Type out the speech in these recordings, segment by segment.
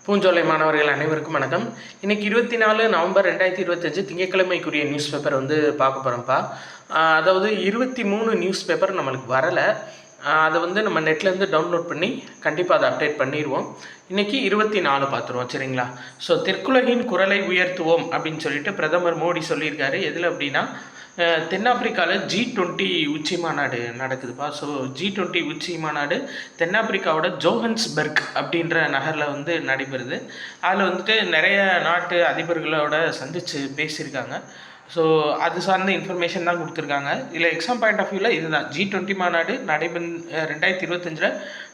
பூஞ்சோலை மாணவர்கள் அனைவருக்கும் வணக்கம். இன்றைக்கி 24 நவம்பர் 2025 திங்கட்கிழமைக்குரிய நியூஸ் பேப்பர் பார்க்க போகிறோம்ப்பா. அதாவது 23 நியூஸ் பேப்பர் நம்மளுக்கு வரலை. அதை நம்ம நெட்லேருந்து டவுன்லோட் பண்ணி கண்டிப்பாக அதை அப்டேட் பண்ணிடுவோம். இன்றைக்கி 24 பார்த்துருவோம், சரிங்களா? ஸோ தெற்குலகின் குரலை உயர்த்துவோம் அப்படின்னு சொல்லிட்டு பிரதமர் மோடி சொல்லியிருக்காரு. எதில் அப்படின்னா, தென்னாப்பிரிக்காவில் G20 உச்சி மாநாடு நடக்குதுப்பா. ஸோ G20 உச்சி மாநாடு தென்னாப்பிரிக்காவோட ஜோஹன்ஸ்பர்க் அப்படின்ற நகரில் நடைபெறுது. அதில் நிறைய நாட்டு அதிபர்களோட சந்தித்து பேசியிருக்காங்க. ஸோ அது சார்ந்த இன்ஃபர்மேஷன் தான் கொடுத்துருக்காங்க. இதில் எக்ஸாம் பாயிண்ட் ஆஃப் வியூவில் இதுதான். G20 மாநாடு 2025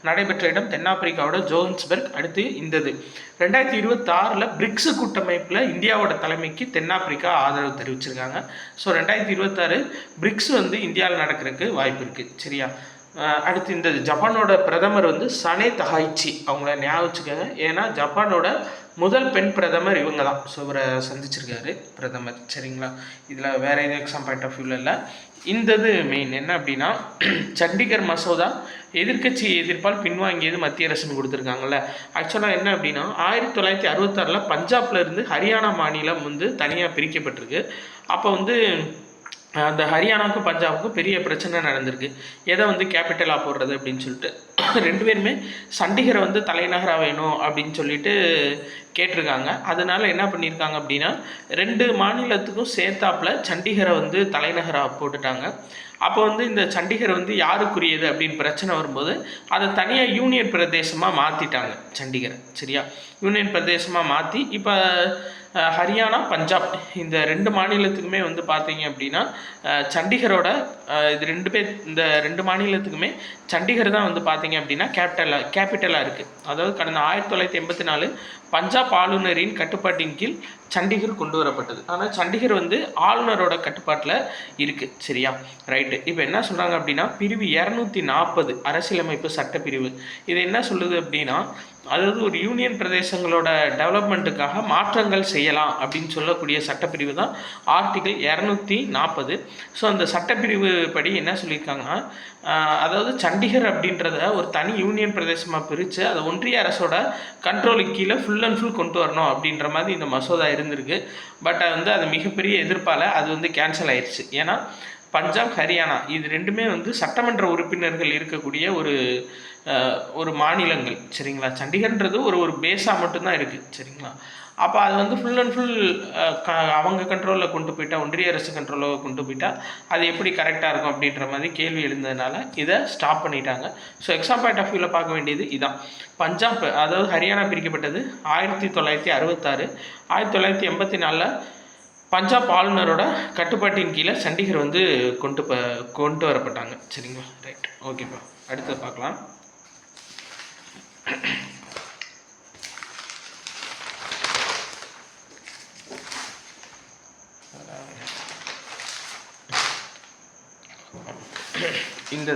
நடைபெற்ற இடம் தென்னாப்பிரிக்காவோட ஜோஹன்ஸ்பர்க். அடுத்து இந்தது 2026 பிரிக்ஸ் கூட்டமைப்பில் இந்தியாவோட தலைமைக்கு தென்னாப்பிரிக்கா ஆதரவு தெரிவிச்சிருக்காங்க. ஸோ 2026 பிரிக்ஸ் இந்தியாவில் நடக்கிறதுக்கு வாய்ப்பு இருக்குது, சரியா? அடுத்து இந்த ஜப்பானோட பிரதமர் சனே தகாய்ச்சி, அவங்கள ஞாபகம் வச்சுக்கோங்க. ஏன்னா ஜப்பானோட முதல் பெண் பிரதமர் இவங்க தான். ஸோ இவரை சந்திச்சிருக்காரு பிரதமர், சரிங்களா? இதில் வேறு எதுவும் எக்ஸாம் பாயிண்ட் ஆஃப் வியூவில் இல்லை. இந்தது மெயின் என்ன அப்படின்னா, சண்டிகர் மசோதா எதிர்க்கட்சி எதிர்ப்பால் பின்வாங்கியது மத்திய அரசுன்னு கொடுத்துருக்காங்கல்ல. ஆக்சுவலாக என்ன அப்படின்னா, 1966 பஞ்சாப்ல இருந்து ஹரியானா மாநிலம் தனியாக பிரிக்கப்பட்டிருக்கு. அப்போ அந்த ஹரியானாவுக்கும் பஞ்சாபுக்கும் பெரிய பிரச்சனை நடந்திருக்கு. எதை கேபிட்டலாக போடுறது அப்படின்னு சொல்லிட்டு ரெண்டு பேருமே சண்டிகரை தலைநகராக வேணும் அப்படின்னு சொல்லிட்டு கேட்டிருக்காங்க. அதனால் என்ன பண்ணியிருக்காங்க அப்படின்னா, ரெண்டு மாநிலத்துக்கும் சேர்த்தாப்பில் சண்டிகரை தலைநகராக போட்டுட்டாங்க. அப்போ இந்த சண்டிகர் யாருக்குரியது அப்படின்னு பிரச்சனை வரும்போது அதை தனியாக யூனியன் பிரதேசமாக மாற்றிட்டாங்க சண்டிகரை, சரியா? யூனியன் பிரதேசமாக மாற்றி இப்போ ஹரியானா பஞ்சாப் இந்த ரெண்டு மாநிலத்துக்குமே பார்த்தீங்க அப்படின்னா சண்டிகரோட இந்த ரெண்டு மாநிலத்துக்குமே சண்டிகர் தான் பார்த்தீங்க அப்படின்னா கேபிட்டலாக இருக்குது. அதாவது கடந்த 1984 பஞ்சாப் ஆளுநரின் கட்டுப்பாட்டின் கீழ் சண்டிகர் கொண்டு வரப்பட்டது. ஆனால் சண்டிகர் ஆளுநரோட கட்டுப்பாட்டில் இருக்குது, சரியா? ரைட்டு. இப்போ என்ன சொல்கிறாங்க அப்படின்னா, பிரிவு 240 அரசியலமைப்பு சட்டப்பிரிவு இது என்ன சொல்லுது அப்படின்னா, அதாவது ஒரு யூனியன் பிரதேசங்களோட டெவலப்மெண்ட்டுக்காக மாற்றங்கள் செய்யலாம் அப்படின்னு சொல்லக்கூடிய சட்டப்பிரிவு தான் ஆர்டிகிள் 240. ஸோ அந்த சட்டப்பிரிவு படி என்ன சொல்லியிருக்காங்கன்னா, அதாவது சண்டிகர் அப்படின்றத ஒரு தனி யூனியன் பிரதேசமாக பிரித்து அதை ஒன்றிய அரசோட கண்ட்ரோலுக்கு கீழே ஃபுல் அண்ட் ஃபுல் கொண்டு வரணும் அப்படின்ற மாதிரி இந்த மசோதா இருந்திருக்கு. பட் அது மிகப்பெரிய எதிர்ப்பால் அது கேன்சல் ஆயிடுச்சு. ஏன்னா பஞ்சாப் ஹரியானா இது ரெண்டுமே சட்டமன்ற உறுப்பினர்கள் இருக்கக்கூடிய ஒரு மாநிலங்கள், சரிங்களா? சண்டிகர்ன்றது ஒரு பேஸாக மட்டும்தான் இருக்குது, சரிங்களா? அப்போ அது ஃபுல் அண்ட் ஃபுல் அவங்க கண்ட்ரோலில் கொண்டு போயிட்டா, ஒன்றிய அரசு கண்ட்ரோலில் கொண்டு போயிட்டா அது எப்படி கரெக்டாக இருக்கும் அப்படின்ற மாதிரி கேள்வி எழுந்ததுனால இதை ஸ்டாப் பண்ணிட்டாங்க. ஸோ எக்ஸாம் பாயிண்ட் ஆஃப் வியூவில் பார்க்க வேண்டியது இதான். பஞ்சாப் அதாவது ஹரியானா பிரிக்கப்பட்டது 1966. 1984 பஞ்சாப் ஆளுநரோட கட்டுப்பாட்டின் கீழே சண்டிகர் கொண்டு வரப்பட்டாங்க, சரிங்களா? ரைட், ஓகேப்பா. அடுத்தது பார்க்கலாம். இந்த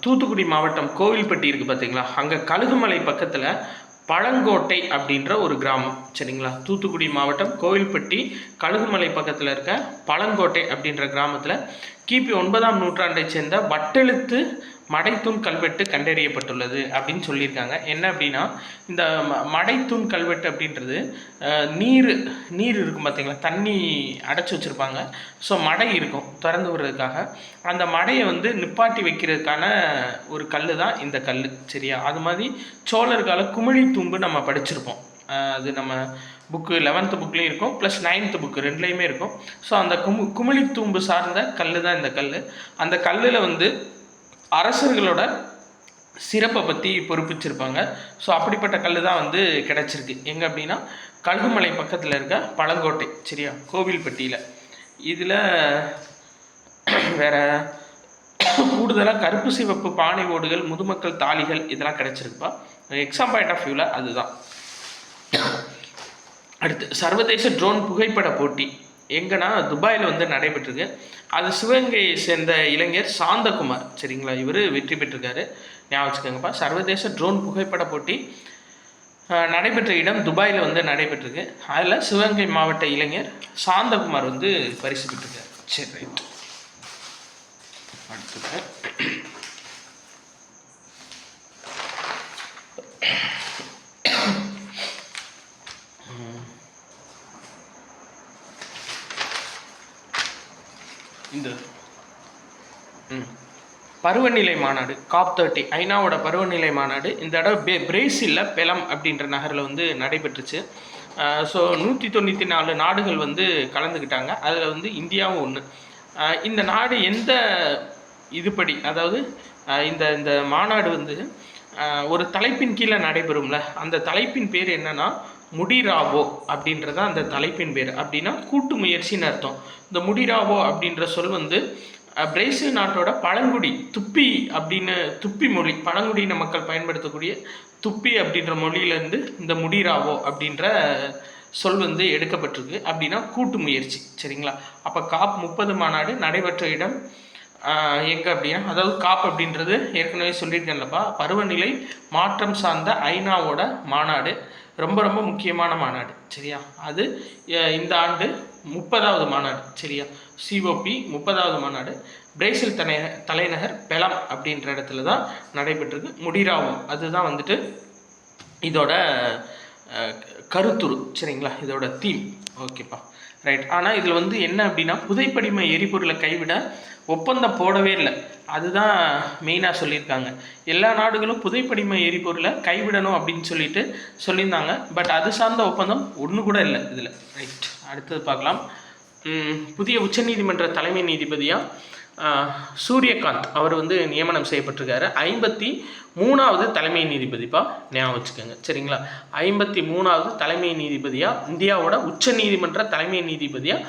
தூத்துக்குடி மாவட்டம் கோவில்பட்டி இருக்குது பார்த்தீங்களா, அங்கே கழுகுமலை பக்கத்தில் பழங்கோட்டை அப்படின்ற ஒரு கிராமம், சரிங்களா? தூத்துக்குடி மாவட்டம் கோவில்பட்டி கழுகுமலை பக்கத்தில் இருக்க பழங்கோட்டை அப்படின்ற கிராமத்தில் கிபி 9ஆம் நூற்றாண்டை சேர்ந்த வட்டெழுத்து மடைத்தூண் கல்வெட்டு கண்டறியப்பட்டுள்ளது அப்படின்னு சொல்லியிருக்காங்க. என்ன அப்படின்னா, இந்த மடைத்தூண் கல்வெட்டு அப்படின்றது நீர் இருக்கும் பார்த்தீங்களா, தண்ணி அடைச்சி வச்சுருப்பாங்க. ஸோ மடை இருக்கும் திறந்து விடுறதுக்காக. அந்த மடையை நிப்பாட்டி வைக்கிறதுக்கான ஒரு கல் தான் இந்த கல், சரியா? அது மாதிரி சோழர் கால குமிழி தூம்பு நம்ம படிச்சிருப்போம். அது நம்ம புக்கு 11th புக்லேயும் இருக்கும், ப்ளஸ் 9th புக்கு ரெண்டுலேயுமே இருக்கும். ஸோ அந்த குமிழி தூம்பு சார்ந்த கல் தான் இந்த கல். அந்த கல்லில் அரசர்களோட சிறப்பை பற்றி பொறுப்பிச்சிருப்பாங்க. ஸோ அப்படிப்பட்ட கல் தான் கிடச்சிருக்கு. எங்கே அப்படின்னா, கழுகுமலை பக்கத்தில் இருக்க பழங்கோட்டை, சரியா? கோவில்பட்டியில். இதில் வேறு கூடுதலாக கருப்பு சிவப்பு பானை ஓடுகள், முதுமக்கள் தாலிகள் இதெல்லாம் கிடச்சிருக்குப்பா. எக்ஸாம் பாயிண்ட் ஆஃப் வியூவில் அதுதான். அடுத்து சர்வதேச ட்ரோன் புகைப்பட போட்டி எங்கன்னா துபாயில் நடைபெற்றிருக்கு. அது சிவகங்கையை சேர்ந்த இளைஞர் சாந்தகுமார், சரிங்களா? இவர் வெற்றி பெற்றிருக்காரு, ஞாபகம் வச்சுக்கோங்கப்பா. சர்வதேச ட்ரோன் புகைப்பட போட்டி நடைபெற்ற இடம் துபாயில் நடைபெற்றிருக்கு. அதில் சிவகங்கை மாவட்ட இளைஞர் சாந்தகுமார் பரிசு பெற்றிருக்காரு. சரி, ரைட். அடுத்தது இந்த பருவநிலை மாநாடு COP30 ஐநாவோட பருவநிலை மாநாடு இந்த தடவை பிரேசிலில் பெலம் அப்படின்ற நகரில் வந்து நடைபெற்றுச்சு. ஸோ 194 நாடுகள் வந்து கலந்துக்கிட்டாங்க. அதில் வந்து இந்தியாவும் ஒன்று. இந்த நாடு எந்த இதுபடி, அதாவது இந்த இந்த மாநாடு வந்து ஒரு தலைப்பின் கீழே நடைபெறும்ல, அந்த தலைப்பின் பேர் என்னன்னா முடிராவோ அப்படின்றதான் அந்த தலைப்பின் பேர். அப்படின்னா கூட்டு முயற்சின்னு அர்த்தம். இந்த முடிராவோ அப்படின்ற சொல் வந்து பிரேசில் நாட்டோட பழங்குடி துப்பி அப்படின்னு, துப்பி மொழி, பழங்குடியின மக்கள் பயன்படுத்தக்கூடிய துப்பி அப்படின்ற மொழியிலேருந்து இந்த முடிராவோ அப்படின்ற சொல் வந்து எடுக்கப்பட்டிருக்கு. அப்படின்னா கூட்டு முயற்சி, சரிங்களா? அப்போ COP30 மாநாடு நடைபெற்ற இடம் எங்கே அப்படின்னா, அதாவது COP அப்படின்றது ஏற்கனவே சொல்லியிருக்கேன்லப்பா, பருவநிலை மாற்றம் சார்ந்த ஐநாவோட மாநாடு, ரொம்ப ரொம்ப முக்கியமான மாநாடு, சரியா? அது இந்த ஆண்டு 30வது மாநாடு, சரியா? COP 30வது மாநாடு பிரேசில் தலைநகர் பெலம் அப்படின்ற இடத்துல தான் நடைபெற்றிருக்கு. முடிராவோ அதுதான் வந்துட்டு இதோட கருத்துரு, சரிங்களா? இதோட தீம். ஓகேப்பா, ரைட். ஆனால் இதில் வந்து என்ன அப்படின்னா, புதைப்படிம எரிபொருளை கைவிட ஒப்பந்தம் போடவே இல்லை. அதுதான் மெயினாக சொல்லியிருக்காங்க. எல்லா நாடுகளும் புதைப்படிம எரிபொருளை கைவிடணும் அப்படின்னு சொல்லியிருந்தாங்க. பட் அது சார்ந்த ஒப்பந்தம் ஒன்று கூட இல்லை இதில், ரைட். அடுத்தது பார்க்கலாம். புதிய உச்சநீதிமன்ற தலைமை நீதிபதியாக சூரியகாந்த் அவர் வந்து நியமனம் செய்யப்பட்டிருக்காரு. 53வது தலைமை நீதிபதிப்பா, ஞாபகம் வச்சுக்கோங்க, சரிங்களா? 53வது தலைமை நீதிபதியாக, இந்தியாவோட உச்ச நீதிமன்ற தலைமை நீதிபதியாக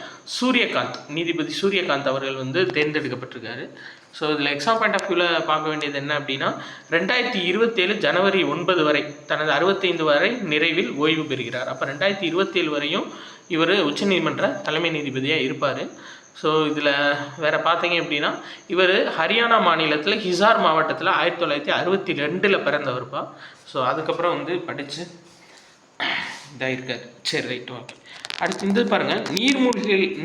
நீதிபதி சூரியகாந்த் அவர்கள் வந்து தேர்ந்தெடுக்கப்பட்டிருக்காரு. ஸோ இதில் எக்ஸாம் பாயிண்ட் ஆஃப் வியூவில் பார்க்க வேண்டியது என்ன அப்படின்னா, 2027 ஜனவரி 9 வரை தனது 65 வரை நிறைவில் ஓய்வு பெறுகிறார். அப்போ 2027 வரையும் இவர் உச்சநீதிமன்ற தலைமை நீதிபதியாக இருப்பார். ஸோ இதில் வேறு பார்த்தீங்க அப்படின்னா, இவர் ஹரியானா மாநிலத்தில் ஹிசார் மாவட்டத்தில் 1962 பிறந்தவர்ப்பா. ஸோ அதுக்கப்புறம் வந்து படித்து இதாகிருக்கார். சரி, ரைட், ஓகே. அடுத்து இந்த பாருங்கள்,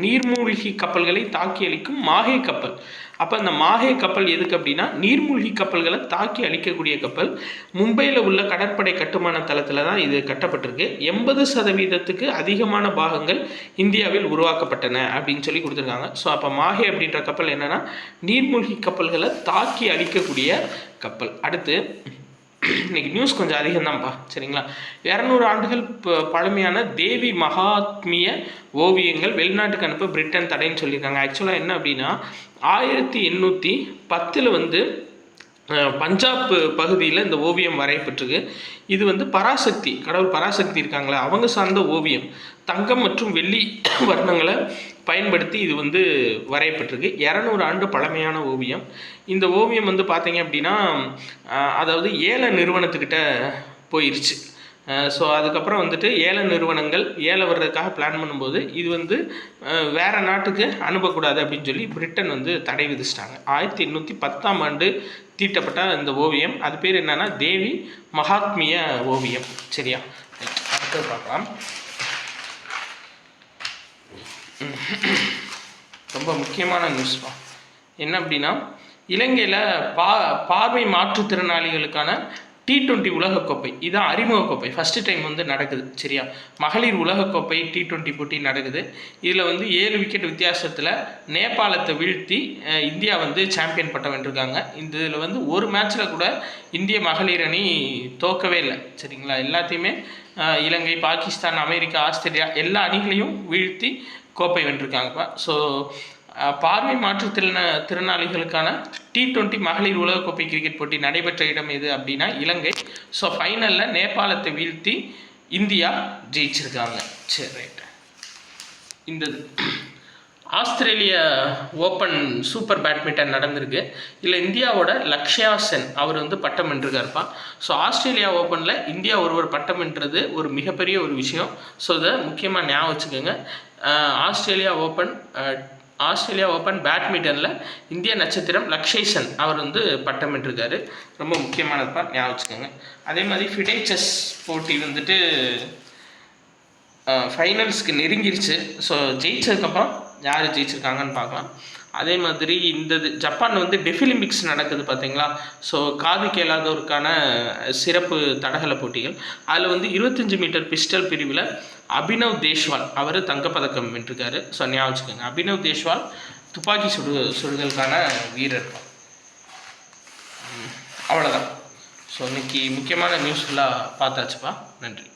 நீர்மூழ்கி கப்பல்களை தாக்கி அளிக்கும் மாஹே கப்பல். அப்போ இந்த மாஹே கப்பல் எதுக்கு அப்படின்னா, நீர்மூழ்கி கப்பல்களை தாக்கி அளிக்கக்கூடிய கப்பல். மும்பையில் உள்ள கடற்படை கட்டுமான தளத்தில் தான் இது கட்டப்பட்டிருக்கு. 80% அதிகமான பாகங்கள் இந்தியாவில் உருவாக்கப்பட்டன அப்படின்னு சொல்லி கொடுத்துருக்காங்க. ஸோ அப்போ மாஹே அப்படின்ற கப்பல் என்னென்னா, நீர்மூழ்கி கப்பல்களை தாக்கி அளிக்கக்கூடிய கப்பல். அடுத்து இன்னைக்கு நியூஸ் கொஞ்சம் அதிகம்தான்ப்பா, சரிங்களா? 200 ஆண்டுகள் பழமையான தேவி மகாத்மிய ஓவியங்கள் வெளிநாட்டுக்கு அனுப்ப பிரிட்டன் தடைன்னு சொல்லியிருக்காங்க. ஆக்சுவலாக என்ன அப்படின்னா, 1810 வந்து பஞ்சாப் பகுதியில் இந்த ஓவியம் வரையப்பட்டிருக்கு. இது வந்து பராசக்தி, கடவுள் பராசக்தி இருக்காங்களே அவங்க சார்ந்த ஓவியம். தங்கம் மற்றும் வெள்ளி வர்ணங்களை பயன்படுத்தி இது வந்து வரையப்பட்டிருக்கு. 200 ஆண்டு பழமையான ஓவியம். இந்த ஓவியம் வந்து பார்த்தீங்க அப்படின்னா, அதாவது ஏல நிறுவனத்துக்கிட்ட போயிடுச்சு. ஸோ அதுக்கப்புறம் வந்துட்டு ஏல நிறுவனங்கள் ஏல வர்றதுக்காக பிளான் பண்ணும்போது இது வந்து வேறு நாட்டுக்கு அனுப்பக்கூடாது அப்படின்னு சொல்லி பிரிட்டன் வந்து தடை விதிச்சிட்டாங்க. 1810ஆம் ஆண்டு தீட்டப்பட்ட இந்த ஓவியம், அது பேர் என்னன்னா தேவி மகாத்மிய ஓவியம், சரியா? அடுத்தது பார்க்கலாம். ரொம்ப முக்கியமான நியூஸ் தான். என்ன அப்படின்னா, இலங்கையில் பார்வை மாற்றுத்திறனாளிகளுக்கான T20 உலகக்கோப்பை, இதுதான் அறிமுக கோப்பை, ஃபஸ்ட்டு டைம் வந்து நடக்குது, சரியா? மகளிர் உலகக்கோப்பை T20 போட்டி நடக்குது. இதில் வந்து 7 விக்கெட் வித்தியாசத்தில் நேபாளத்தை வீழ்த்தி இந்தியா வந்து சாம்பியன் பட்டம் வென்றிருக்காங்க. இதில் வந்து ஒரு மேட்ச்சில் கூட இந்திய மகளிர் அணி தோக்கவே இல்லை, சரிங்களா? எல்லாத்தையுமே இலங்கை, பாகிஸ்தான், அமெரிக்கா, ஆஸ்திரேலியா எல்லா அணிகளையும் வீழ்த்தி கோப்பை வென்றிருக்காங்கப்பா. ஸோ பார்வை மாற்றுத்திறனாளிகளுக்கான T20 மகளிர் உலகக்கோப்பை கிரிக்கெட் போட்டி நடைபெற்ற இடம் எது அப்படின்னா இலங்கை. ஸோ ஃபைனலில் நேபாளத்தை வீழ்த்தி இந்தியா ஜெயிச்சிருக்காங்க. சரி, ரைட். இந்த ஆஸ்திரேலிய ஓப்பன் சூப்பர் பேட்மிண்டன் நடந்திருக்கு. இல்லை இந்தியாவோட லக்ஷயா சென் அவர் வந்து பட்டம் வென்றிருக்காருப்பா. ஸோ ஆஸ்திரேலியா ஓப்பனில் இந்தியா ஒருவர் பட்டம் வென்றது ஒரு மிகப்பெரிய ஒரு விஷயம். ஸோ இதை முக்கியமாக ஞாபகம் வச்சுக்கோங்க. ஆஸ்திரேலியா ஓப்பன் பேட்மிண்டனில் இந்திய நட்சத்திரம் லக்ஷயா சென் அவர் வந்து பட்டம் வென்றிருக்காரு. ரொம்ப முக்கியமானதுப்பா, ஞாபகம் வச்சுக்கோங்க. அதே மாதிரி ஃபிடே செஸ் போட்டி வந்துட்டு ஃபைனல்ஸ்க்கு நெருங்கிருச்சு. ஸோ ஜெயிச்சதுக்கப்புறம் யார் ஜெயிச்சிருக்காங்கன்னு பார்க்கலாம். அதே மாதிரி இந்த ஜப்பான் வந்து டெஃபிலிம்பிக்ஸ் நடக்குது பார்த்தீங்களா. ஸோ காது கேளாதோருக்கான சிறப்பு தடகள போட்டிகள். அதில் வந்து 25 மீட்டர் பிஸ்டல் பிரிவில் அபினவ் தேஷ்வால் அவர் தங்கப்பதக்கம் வென்றிருக்காரு. ஸோ ஞாபகம் வச்சுக்கோங்க, அபினவ் தேஷ்வால் துப்பாக்கி சுடுதலுக்கான வீரர். அவ்வளோதான். ஸோ இன்றைக்கி முக்கியமான நியூஸ் ஃபுல்லாக பார்த்தாச்சுப்பா. நன்றி.